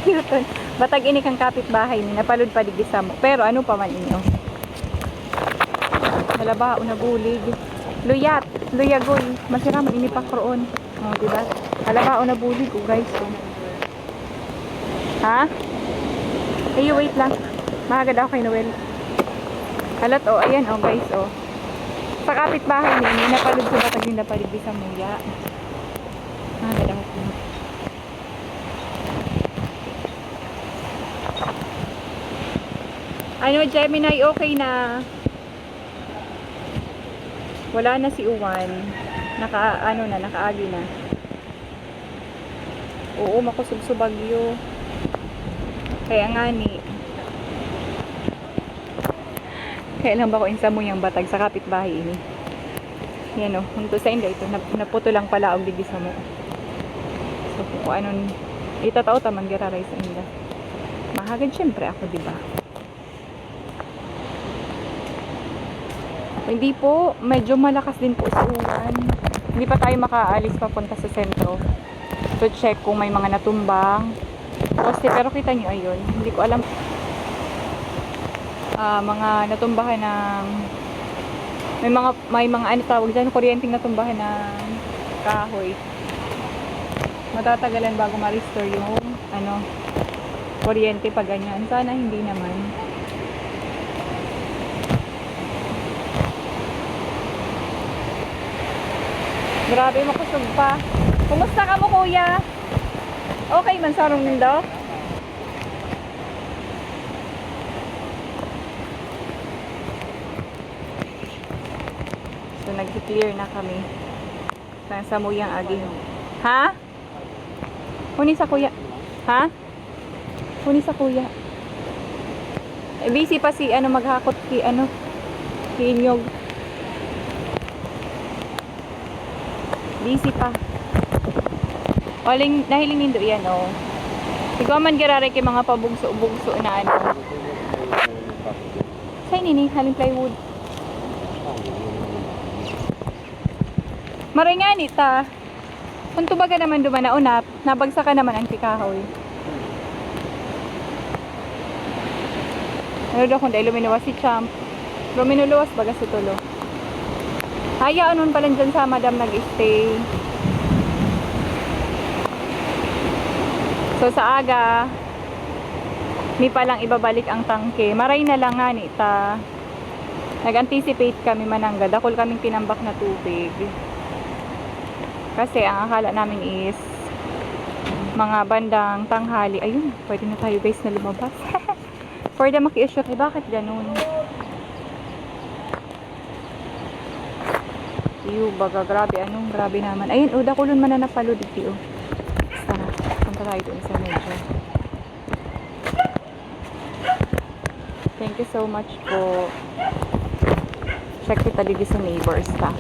Cute. Batag ini kang kapitbahay ni napalud pa digdi sa mo. Pero ano pa man inyo? Malaba una bulig. Luyat, luyagoy. Masira man ini pakroon. Oh, di ba? Malaba una bulig, oh, guys. Oh. Ha? Ay, wait lang. Mahagad ako kay Noel. Halat, oh, ayan, oh, guys, oh. Sa kapitbahay ni napalud sa batag yung napalig sa muya. Mahagad ako. Ano, Gemini, okay na. Wala na si Uwan. Nakaagi na. Oo, makusog-subagyo. Kaya nga ni. Kaya lang ba ko insa mo yung batag sa kapitbahay ini. Yan o, hunto sa inda ito. Naputo lang pala ang digis mo. So, kung anon, itatao tamang giraray sa inda. Mahagad syempre ako, diba? Hindi po, medyo malakas din po sa ulan. Hindi pa tayo makaalis papunta sa sentro. So check kung may mga natumbang poste, pero kita nyo ayun. Hindi ko alam mga natumbahan ng may mga ano tawag dyan, kuryenteng natumbahan ng kahoy. Matatagalan bago ma-restore yung kuryente pag ganyan. Sana hindi naman. Grabe, makusog pa. Kumusta ka mo, kuya? Okay man sarong nindo? So, nag-clear na kami. Sa muyang agi. Ha? Huni sa kuya. Ha? Huni sa kuya. Busy pa si maghakot ki inyog. Busy pa. Oling nahiling nindo yan, oh. Ikaw man girare kay mga pabugso-bugso na ano. Say nini, halin plywood. Maringani ta. Kung tubaga naman dumanaunap, nabagsa ka naman ang kikahoy. Ano daw kung dahil luminuwas si Champ. Luminuwas baga si Tulo. Hayaan nun pala dyan sa madam nag-stay. So sa aga, may palang ibabalik ang tangke. Maray na lang nga nita. Nag-anticipate kami manangga. Dakol kaming tinambak na tubig. Kasi ang akala namin is mga bandang tanghali. Ayun, pwede na tayo guys na lumabas. For the maki-shoot, bakit ganun? Baga, grabe, grabe naman. Ayun, dakulon man na napalo dito. Tara, punta tayo doon sa medyo. Thank you so much po. Check kita dito sa neighbors ta.